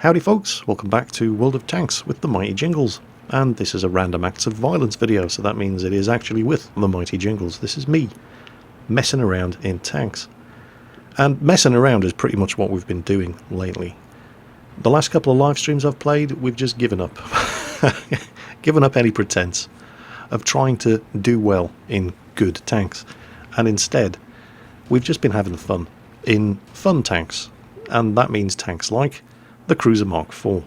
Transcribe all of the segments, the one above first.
Howdy folks, welcome back to World of Tanks with the mighty Jingles. And this is a random acts of violence video, so that means it is actually with the mighty Jingles. This is me, messing around in tanks. And messing around is pretty much what we've been doing lately. The last couple of live streams I've played, we've just given up. Given up any pretense of trying to do well in good tanks. And instead, we've just been having fun in fun tanks. And that means tanks like the Cruiser Mark IV.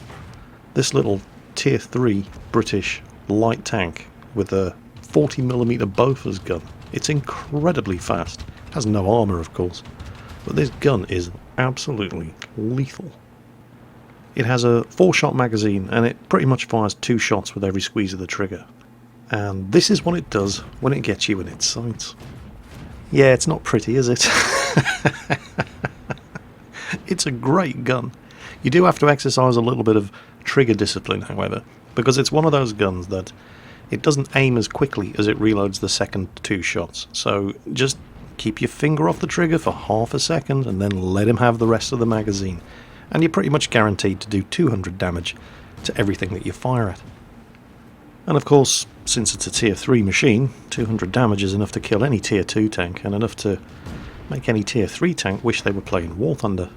This little tier 3 British light tank with a 40mm Bofors gun. It's incredibly fast. It has no armour, of course. But this gun is absolutely lethal. It has a 4-shot magazine and it pretty much fires 2 shots with every squeeze of the trigger. And this is what it does when it gets you in its sights. Yeah, it's not pretty, is it? It's a great gun. You do have to exercise a little bit of trigger discipline, however, because it's one of those guns that it doesn't aim as quickly as it reloads the second 2 shots. So just keep your finger off the trigger for half a second and then let him have the rest of the magazine. And you're pretty much guaranteed to do 200 damage to everything that you fire at. And of course, since it's a tier 3 machine, 200 damage is enough to kill any tier 2 tank and enough to make any tier 3 tank wish they were playing War Thunder.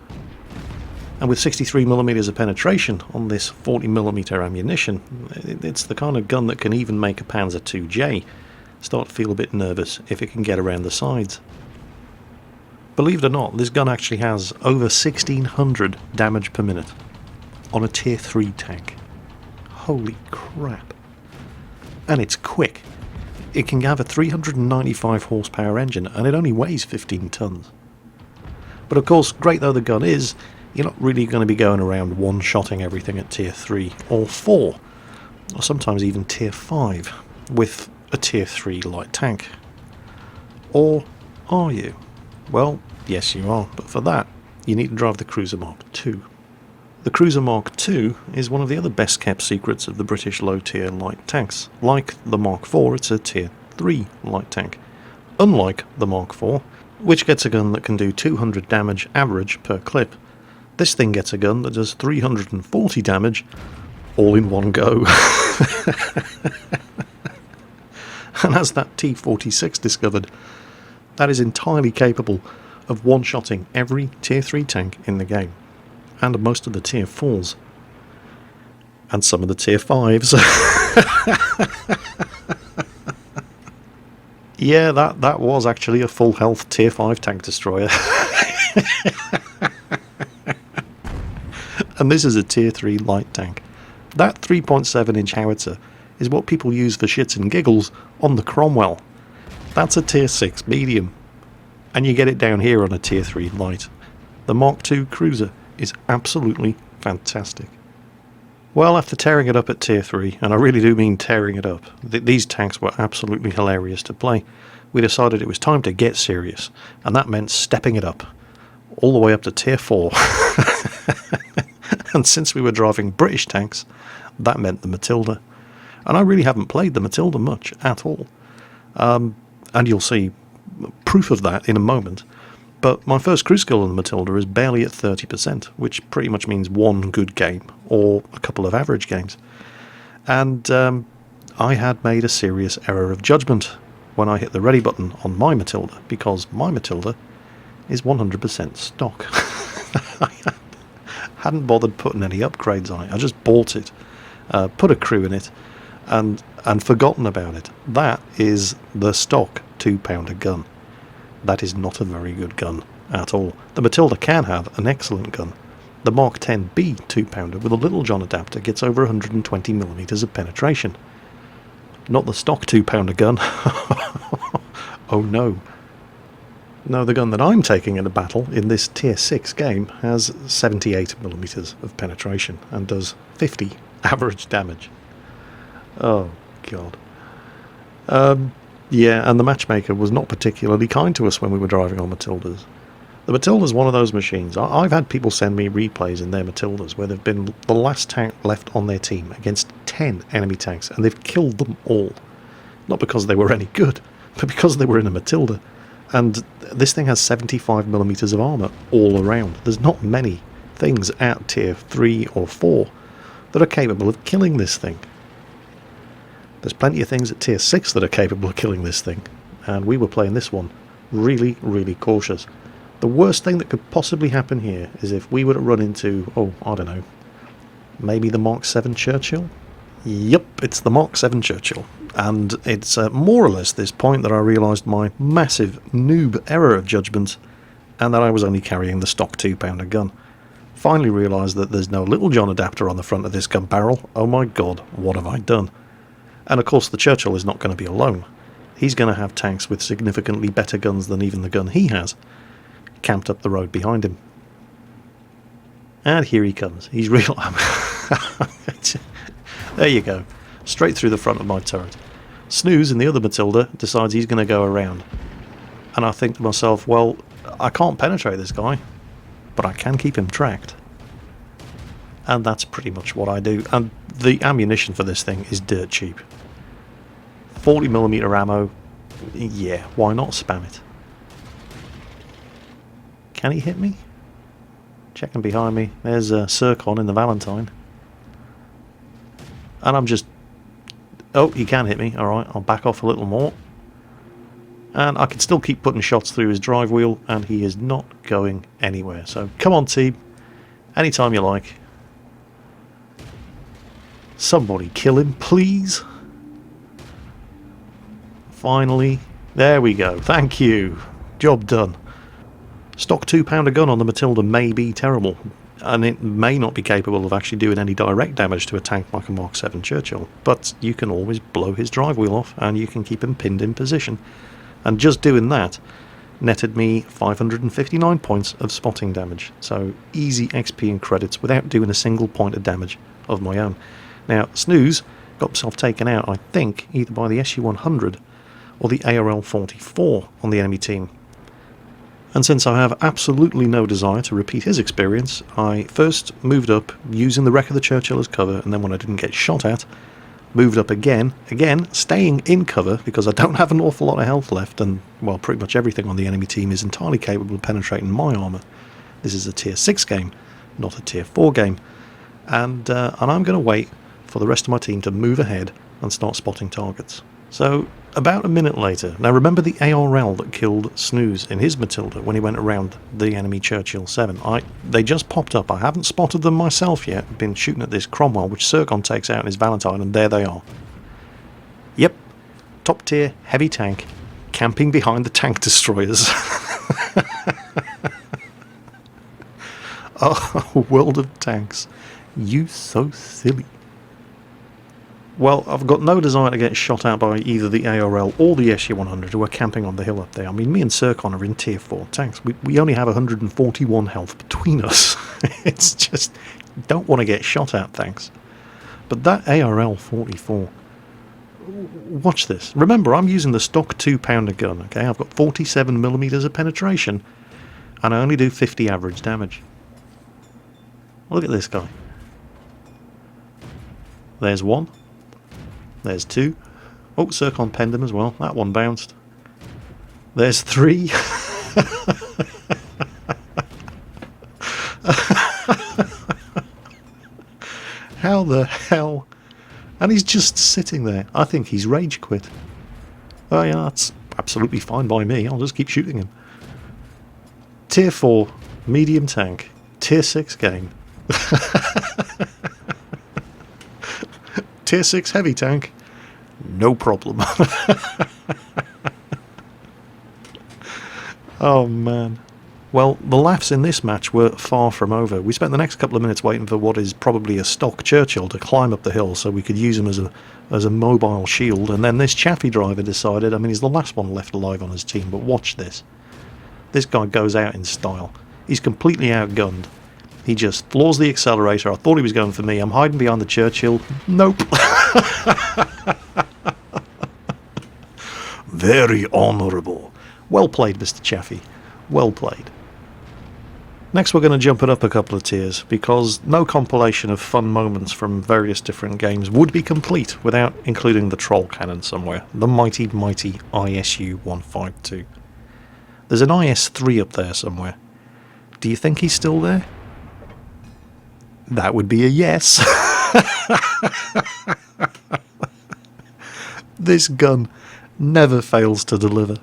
And with 63mm of penetration on this 40mm ammunition, it's the kind of gun that can even make a Panzer 2J start to feel a bit nervous if it can get around the sides. Believe it or not, this gun actually has over 1600 damage per minute on a tier 3 tank. Holy crap. And it's quick. It can have a 395 horsepower engine and it only weighs 15 tons. But of course, great though the gun is, you're not really going to be going around one-shotting everything at tier 3 or 4, or sometimes even tier 5 with a tier 3 light tank. Or are you? Well, yes you are, but for that you need to drive the Cruiser Mark II. The Cruiser Mark II is one of the other best kept secrets of the British low tier light tanks. Like the Mark IV, it's a tier 3 light tank. Unlike the Mark IV, which gets a gun that can do 200 damage average per clip, this thing gets a gun that does 340 damage all in one go. And as that T-46 discovered, that is entirely capable of one-shotting every tier 3 tank in the game. And most of the tier 4s. And some of the tier 5s. Yeah, that was actually a full health tier 5 tank destroyer. And this is a tier 3 light tank. That 3.7 inch howitzer is what people use for shits and giggles on the Cromwell. That's a tier 6 medium. And you get it down here on a tier 3 light. The Mark II Cruiser is absolutely fantastic. Well, after tearing it up at tier 3, and I really do mean tearing it up, these tanks were absolutely hilarious to play, we decided it was time to get serious, and that meant stepping it up, all the way up to tier 4. And since we were driving British tanks, that meant the Matilda. And I really haven't played the Matilda much at all. And you'll see proof of that in a moment. But my first cruise skill on the Matilda is barely at 30%, which pretty much means one good game, or a couple of average games. And I had made a serious error of judgment when I hit the ready button on my Matilda, because my Matilda is 100% stock. I hadn't bothered putting any upgrades on it. I just bought it, put a crew in it, and forgotten about it. That is the stock 2-pounder gun. That is not a very good gun at all. The Matilda can have an excellent gun. The Mark 10B 2-pounder with a Little John adapter gets over 120mm of penetration. Not the stock 2-pounder gun. Oh no. No, the gun that I'm taking in a battle in this tier 6 game has 78mm of penetration and does 50 average damage. Oh god. Yeah, and the matchmaker was not particularly kind to us when we were driving on Matildas. The Matilda's one of those machines. I've had people send me replays in their Matildas where they've been the last tank left on their team against 10 enemy tanks and they've killed them all. Not because they were any good, but because they were in a Matilda. And this thing has 75mm of armour all around. There's not many things at tier 3 or 4 that are capable of killing this thing. There's plenty of things at tier 6 that are capable of killing this thing, and we were playing this one really, really cautious. The worst thing that could possibly happen here is if we were to run into, oh, I don't know, maybe the Mark 7 Churchill? Yep, it's the Mark 7 Churchill. And it's more or less this point that I realised my massive noob error of judgment, and that I was only carrying the stock 2-pounder gun. Finally realised that there's no Little John adapter on the front of this gun barrel. Oh my god, what have I done? And of course the Churchill is not going to be alone. He's going to have tanks with significantly better guns than even the gun he has, camped up the road behind him. And here he comes. He's real. There you go. Straight through the front of my turret. Snooze in the other Matilda decides he's going to go around. And I think to myself, well, I can't penetrate this guy, but I can keep him tracked. And that's pretty much what I do. And the ammunition for this thing is dirt cheap. 40mm ammo, yeah, why not spam it? Can he hit me? Checking behind me. There's a Circon in the Valentine. And I'm just... Oh, he can hit me. Alright, I'll back off a little more. And I can still keep putting shots through his drive wheel, and he is not going anywhere. So come on, team. Anytime you like. Somebody kill him, please. Finally. There we go. Thank you. Job done. Stock 2-pounder gun on the Matilda may be terrible, and it may not be capable of actually doing any direct damage to a tank like a Mark 7 Churchill, but you can always blow his drive wheel off and you can keep him pinned in position. And just doing that netted me 559 points of spotting damage, so easy XP and credits without doing a single point of damage of my own. Now, Snooze got himself taken out, I think, either by the SU-100 or the ARL-44 on the enemy team. And since I have absolutely no desire to repeat his experience, I first moved up using the wreck of the Churchill as cover, and then when I didn't get shot at, moved up again, staying in cover because I don't have an awful lot of health left, and, well, pretty much everything on the enemy team is entirely capable of penetrating my armour. This is a tier 6 game, not a tier 4 game. And I'm going to wait for the rest of my team to move ahead and start spotting targets. So, about a minute later, now remember the ARL that killed Snooze in his Matilda when he went around the enemy Churchill 7? They just popped up. I haven't spotted them myself yet. Been shooting at this Cromwell, which Circon takes out in his Valentine, and there they are. Yep, top tier, heavy tank, camping behind the tank destroyers. Oh, world of tanks. You so silly. Well, I've got no desire to get shot at by either the ARL or the SU-100 who are camping on the hill up there. I mean, me and Circon are in tier 4 tanks. We only have 141 health between us. It's just, don't want to get shot at, thanks. But that ARL-44, watch this. Remember, I'm using the stock 2-pounder gun, okay? I've got 47mm of penetration, and I only do 50 average damage. Look at this guy. There's one. There's two. Oh, Circon penned him as well. That one bounced. There's three. How the hell? And he's just sitting there. I think he's rage quit. Oh yeah, that's absolutely fine by me. I'll just keep shooting him. Tier 4, medium tank. Tier 6 game. Tier 6 heavy tank, no problem. Oh man. Well, the laughs in this match were far from over. We spent the next couple of minutes waiting for what is probably a stock Churchill to climb up the hill so we could use him as a mobile shield, and then this Chaffee driver decided, I mean, he's the last one left alive on his team, but watch this. This guy goes out in style. He's completely outgunned. He just floors the accelerator. I thought he was going for me. I'm hiding behind the Churchill. Nope. Very honourable. Well played, Mr. Chaffee. Well played. Next we're going to jump it up a couple of tiers, because no compilation of fun moments from various different games would be complete without including the troll cannon somewhere. The mighty, mighty ISU-152. There's an IS-3 up there somewhere. Do you think he's still there? That would be a yes. This gun never fails to deliver.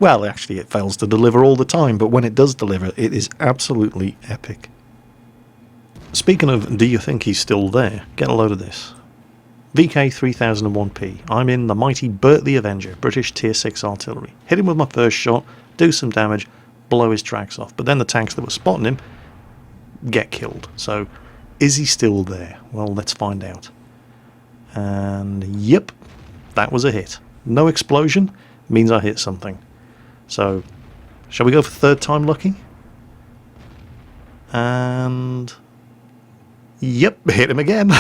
Well, actually, it fails to deliver all the time, but when it does deliver, it is absolutely epic. Speaking of, do you think he's still there? Get a load of this. VK3001P. I'm in the mighty Bert the Avenger, British Tier 6 artillery. Hit him with my first shot, do some damage, blow his tracks off. But then the tanks that were spotting him get killed. So, is he still there? Well, let's find out. And, yep, that was a hit. No explosion means I hit something. So, shall we go for third time lucky? And, yep, hit him again.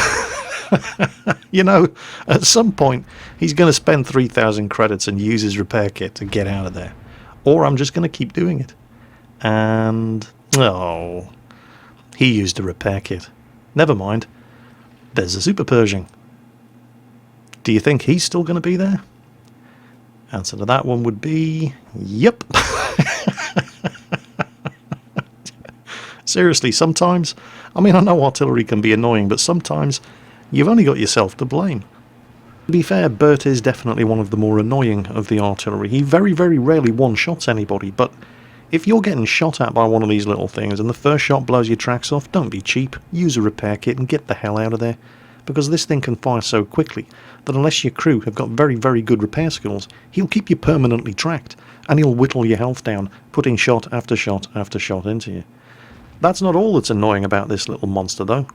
You know, at some point, he's going to spend 3,000 credits and use his repair kit to get out of there. Or I'm just going to keep doing it. And, oh, he used a repair kit. Never mind. There's a Super Pershing. Do you think he's still going to be there? Answer to that one would be, yep. Seriously, sometimes, I mean, I know artillery can be annoying, but sometimes you've only got yourself to blame. To be fair, Bert is definitely one of the more annoying of the artillery. He very, very rarely one-shots anybody, but if you're getting shot at by one of these little things and the first shot blows your tracks off, don't be cheap. Use a repair kit and get the hell out of there. Because this thing can fire so quickly that unless your crew have got very, very good repair skills, he'll keep you permanently tracked, and he'll whittle your health down, putting shot after shot after shot into you. That's not all that's annoying about this little monster, though.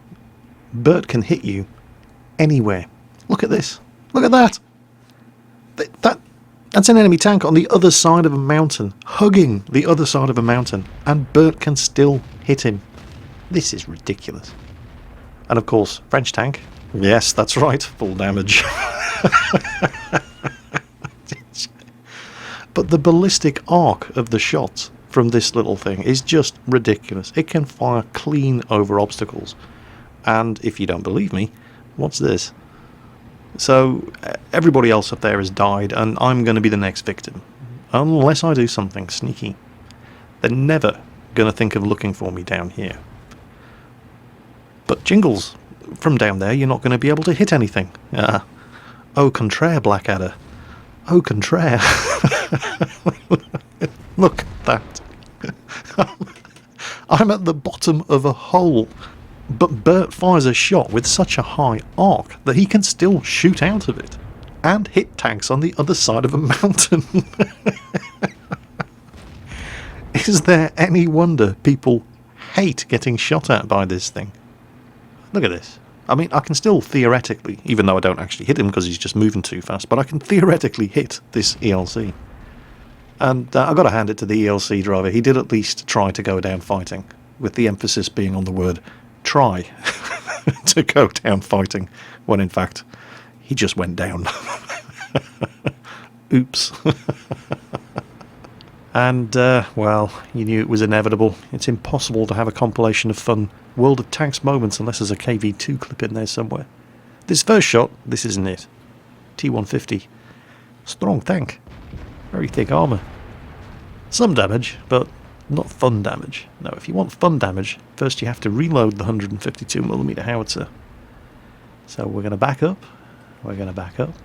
Bert can hit you anywhere. Look at this. Look at that. That's an enemy tank on the other side of a mountain, hugging the other side of a mountain, and Bert can still hit him. This is ridiculous. And of course, French tank. Yes, that's right, full damage. But the ballistic arc of the shots from this little thing is just ridiculous. It can fire clean over obstacles. And if you don't believe me, what's this? So, everybody else up there has died, and I'm going to be the next victim. Unless I do something sneaky. They're never going to think of looking for me down here. But Jingles, from down there you're not going to be able to hit anything. Au contraire, Blackadder. Au contraire. Look at that. I'm at the bottom of a hole. But Bert fires a shot with such a high arc that he can still shoot out of it. And hit tanks on the other side of a mountain. Is there any wonder people hate getting shot at by this thing? Look at this. I mean, I can still theoretically, even though I don't actually hit him because he's just moving too fast, but I can theoretically hit this ELC. And I've got to hand it to the ELC driver. He did at least try to go down fighting, with the emphasis being on the word try to go down fighting, when in fact, he just went down. Oops. And, well, you knew it was inevitable. It's impossible to have a compilation of fun World of Tanks moments unless there's a KV2 clip in there somewhere. This first shot, this isn't it. T150. Strong tank. Very thick armour. Some damage, but not fun damage. No, if you want fun damage, first you have to reload the 152mm howitzer. So we're going to back up. We're going to back up.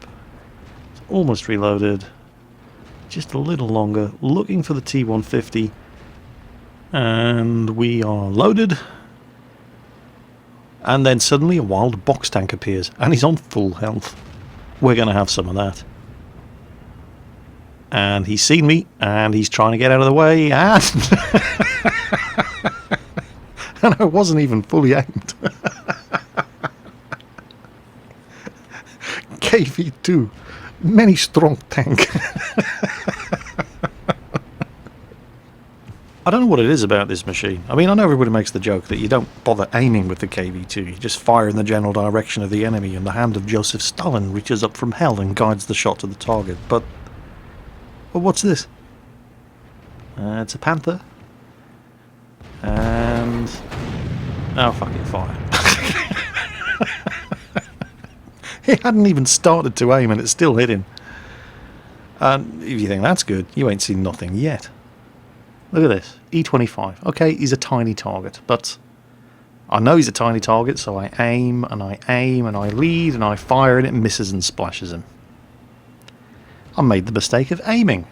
It's almost reloaded. Just a little longer, looking for the T150, and we are loaded, and then suddenly a wild box tank appears, and he's on full health. We're going to have some of that. And he's seen me, and he's trying to get out of the way, and, and I wasn't even fully aimed. KV2. Many strong tank. I don't know what it is about this machine. I mean, I know everybody makes the joke that you don't bother aiming with the KV2, you just fire in the general direction of the enemy and the hand of Joseph Stalin reaches up from hell and guides the shot to the target. But well, what's this? It's a Panther. And oh, fucking fire. He hadn't even started to aim and it still hit him. And if you think that's good, you ain't seen nothing yet. Look at this. E25. Okay, he's a tiny target, but I know he's a tiny target, so I aim, and I aim, and I lead, and I fire, and it misses and splashes him. I made the mistake of aiming.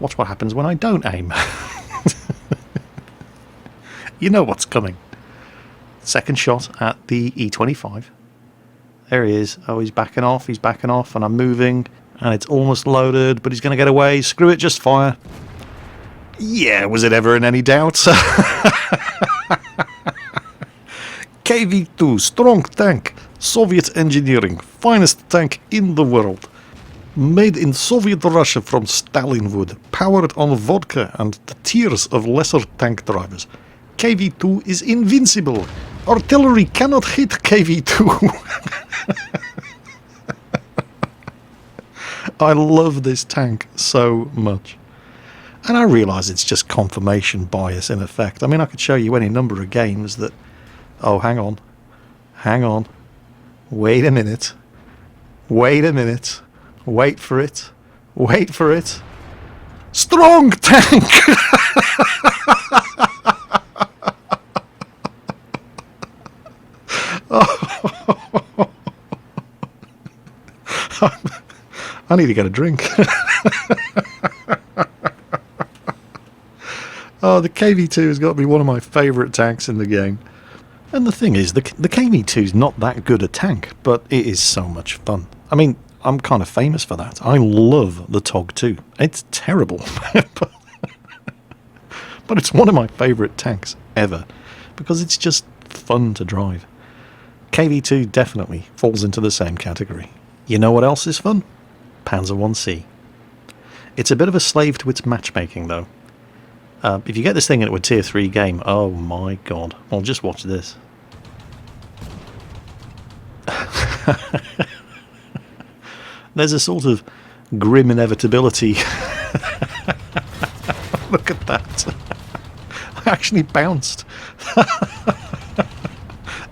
Watch what happens when I don't aim. You know what's coming. Second shot at the E25. There he is. Oh, he's backing off, and I'm moving, and it's almost loaded, but he's going to get away. Screw it, just fire. Yeah, was it ever in any doubt? KV-2, strong tank, Soviet engineering, finest tank in the world. Made in Soviet Russia from Stalin wood, powered on vodka and the tears of lesser tank drivers. KV-2 is invincible. Artillery cannot hit KV-2. I love this tank so much. And I realise it's just confirmation bias in effect. I mean, I could show you any number of games that... Oh, hang on. Hang on. Wait a minute. Wait a minute. Wait for it. Wait for it. Strong tank! I need to get a drink. Oh, the KV-2 has got to be one of my favourite tanks in the game. And the thing is, the KV-2 is not that good a tank, but it is so much fun. I mean, I'm kind of famous for that. I love the TOG-2. It's terrible. But it's one of my favourite tanks ever, because it's just fun to drive. KV-2 definitely falls into the same category. You know what else is fun? Panzer 1C. It's a bit of a slave to its matchmaking, though. If you get this thing into a tier 3 game, oh my god. Well, just watch this. There's a sort of grim inevitability. Look at that. I actually bounced.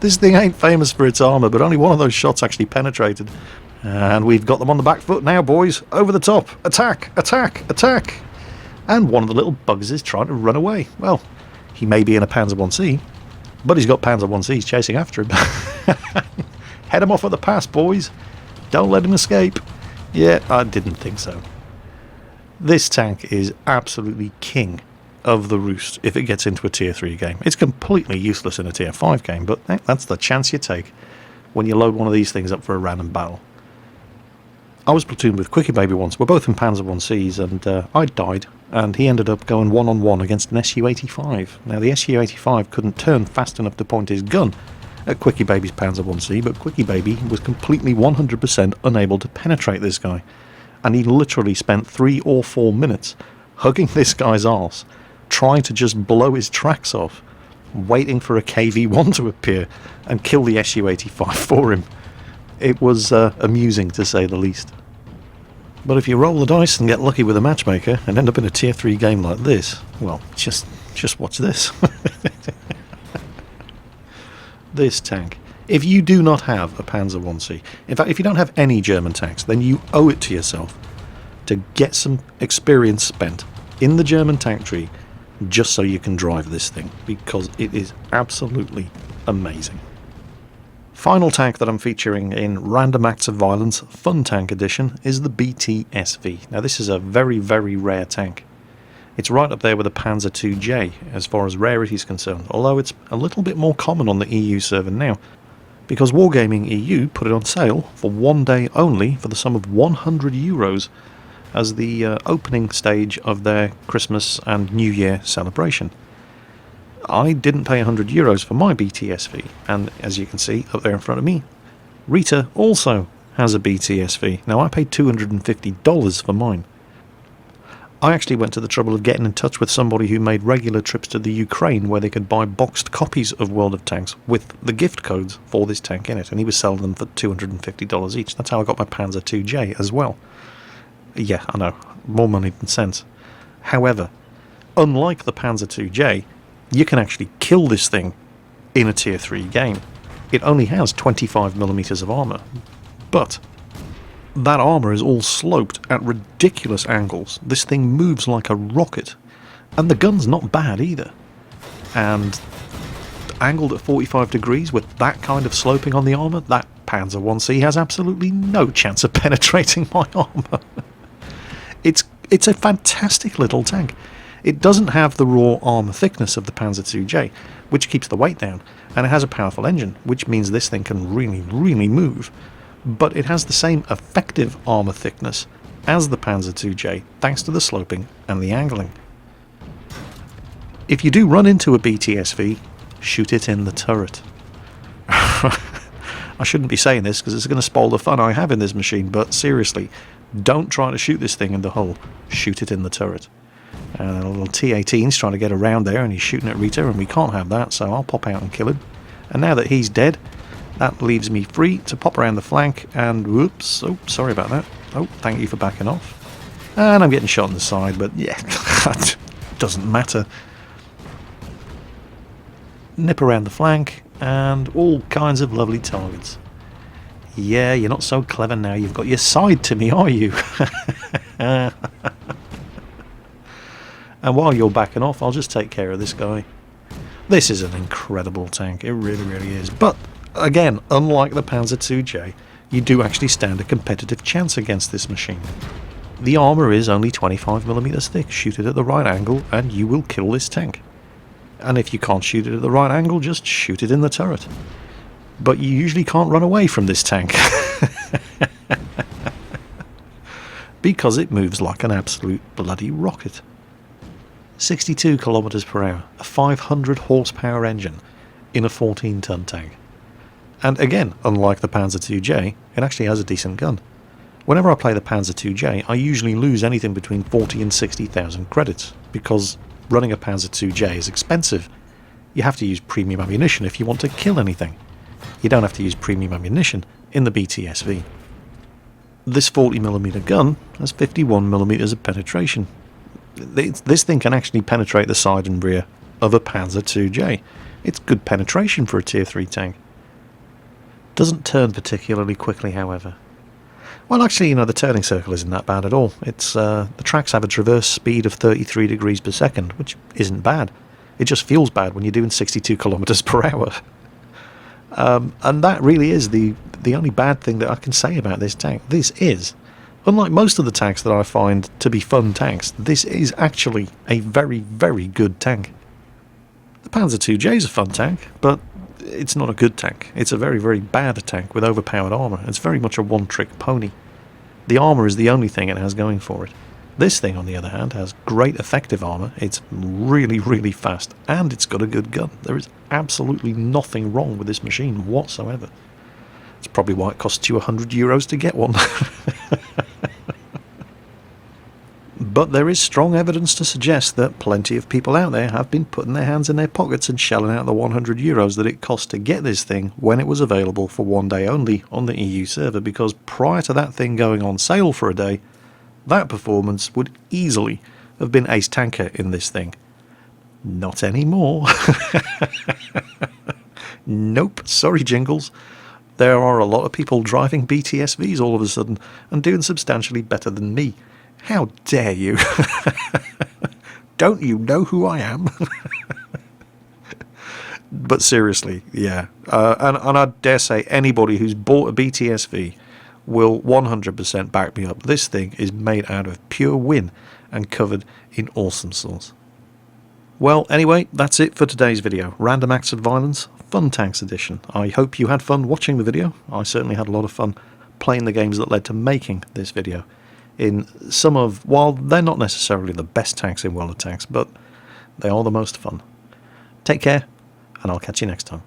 This thing ain't famous for its armour, but only one of those shots actually penetrated. And we've got them on the back foot now, boys. Over the top. Attack! Attack! Attack! And one of the little bugs is trying to run away. Well, he may be in a Panzer 1C, but he's got Panzer 1Cs chasing after him. Head him off at the pass, boys. Don't let him escape. Yeah, I didn't think so. This tank is absolutely king of the roost if it gets into a tier 3 game. It's completely useless in a tier 5 game, but that's the chance you take when you load one of these things up for a random battle. I was platooned with Quickie Baby once. We're both in Panzer 1Cs, and I died, and he ended up going one-on-one against an Su-85. Now, the Su-85 couldn't turn fast enough to point his gun at Quickie Baby's Panzer 1C, but Quickie Baby was completely 100% unable to penetrate this guy. And he literally spent 3 or 4 minutes hugging this guy's arse, trying to just blow his tracks off, waiting for a KV-1 to appear and kill the Su-85 for him. It was amusing, to say the least. But if you roll the dice and get lucky with a matchmaker and end up in a tier 3 game like this, well, just watch this. This tank. If you do not have a Panzer 1C, in fact, if you don't have any German tanks, then you owe it to yourself to get some experience spent in the German tank tree just so you can drive this thing, because it is absolutely amazing. Final tank that I'm featuring in Random Acts of Violence Fun Tank Edition is the BTSV. Now, this is a very, very rare tank. It's right up there with the Panzer 2J as far as rarity is concerned, although it's a little bit more common on the EU server now, because Wargaming EU put it on sale for 1 day only for the sum of €100 as the opening stage of their Christmas and New Year celebration. I didn't pay €100 for my BTSV, and as you can see up there in front of me, Rita also has a BTSV. Now, I paid $250 for mine. I actually went to the trouble of getting in touch with somebody who made regular trips to the Ukraine where they could buy boxed copies of World of Tanks with the gift codes for this tank in it, and he was selling them for $250 each. That's how I got my Panzer 2J as well. Yeah, I know, more money than sense. However, unlike the Panzer 2J, you can actually kill this thing in a tier 3 game. It only has 25mm of armour, but that armour is all sloped at ridiculous angles. This thing moves like a rocket, and the gun's not bad either. And angled at 45 degrees with that kind of sloping on the armour, that Panzer 1C has absolutely no chance of penetrating my armour. It's a fantastic little tank. It doesn't have the raw armour thickness of the Panzer 2J, which keeps the weight down, and it has a powerful engine, which means this thing can really, really move. But it has the same effective armour thickness as the Panzer 2J, thanks to the sloping and the angling. If you do run into a BTSV, shoot it in the turret. I shouldn't be saying this because it's going to spoil the fun I have in this machine, but seriously, don't try to shoot this thing in the hull, shoot it in the turret. A little T-18's trying to get around there and he's shooting at Rita, and we can't have that, so I'll pop out and kill him. And now that he's dead, that leaves me free to pop around the flank and whoops, oh, sorry about that. Oh, thank you for backing off. And I'm getting shot in the side, but yeah, that doesn't matter. Nip around the flank and all kinds of lovely targets. Yeah, you're not so clever now, you've got your side to me, are you? And while you're backing off, I'll just take care of this guy. This is an incredible tank, it really, really is. But again, unlike the Panzer 2J, you do actually stand a competitive chance against this machine. The armour is only 25mm thick, shoot it at the right angle and you will kill this tank. And if you can't shoot it at the right angle, just shoot it in the turret. But you usually can't run away from this tank. Because it moves like an absolute bloody rocket. 62 kilometers per hour, a 500 horsepower engine in a 14-ton tank. And again, unlike the Panzer 2J, it actually has a decent gun. Whenever I play the Panzer 2J, I usually lose anything between 40 and 60,000 credits, because running a Panzer 2J is expensive. You have to use premium ammunition if you want to kill anything. You don't have to use premium ammunition in the BTSV. This 40mm gun has 51mm of penetration. This thing can actually penetrate the side and rear of a Panzer 2J. It's good penetration for a tier 3 tank. Doesn't turn particularly quickly, however. Well, actually, you know, the turning circle isn't that bad at all. It's the tracks have a traverse speed of 33 degrees per second, which isn't bad. It just feels bad when you're doing 62 kilometers per hour. And that really is the only bad thing that I can say about this tank. This is, unlike most of the tanks that I find to be fun tanks, this is actually a very, very good tank. The Panzer 2J is a fun tank, but it's not a good tank. It's a very, very bad tank with overpowered armour. It's very much a one-trick pony. The armour is the only thing it has going for it. This thing, on the other hand, has great effective armour. It's really, really fast, and it's got a good gun. There is absolutely nothing wrong with this machine whatsoever. It's probably why it costs you €100 to get one. But there is strong evidence to suggest that plenty of people out there have been putting their hands in their pockets and shelling out the €100 that it cost to get this thing when it was available for one day only on the EU server, because prior to that thing going on sale for a day, that performance would easily have been ace tanker in this thing. Not anymore. Nope, sorry Jingles. There are a lot of people driving BTSVs all of a sudden and doing substantially better than me. How dare you? Don't you know who I am? But seriously, yeah. And I dare say anybody who's bought a BTSV will 100% back me up. This thing is made out of pure win and covered in awesome sauce. Well, anyway, that's it for today's video. Random Acts of Violence, Fun Tanks Edition. I hope you had fun watching the video. I certainly had a lot of fun playing the games that led to making this video. In some of, while they're not necessarily the best tanks in World of Tanks, but they are the most fun. Take care, and I'll catch you next time.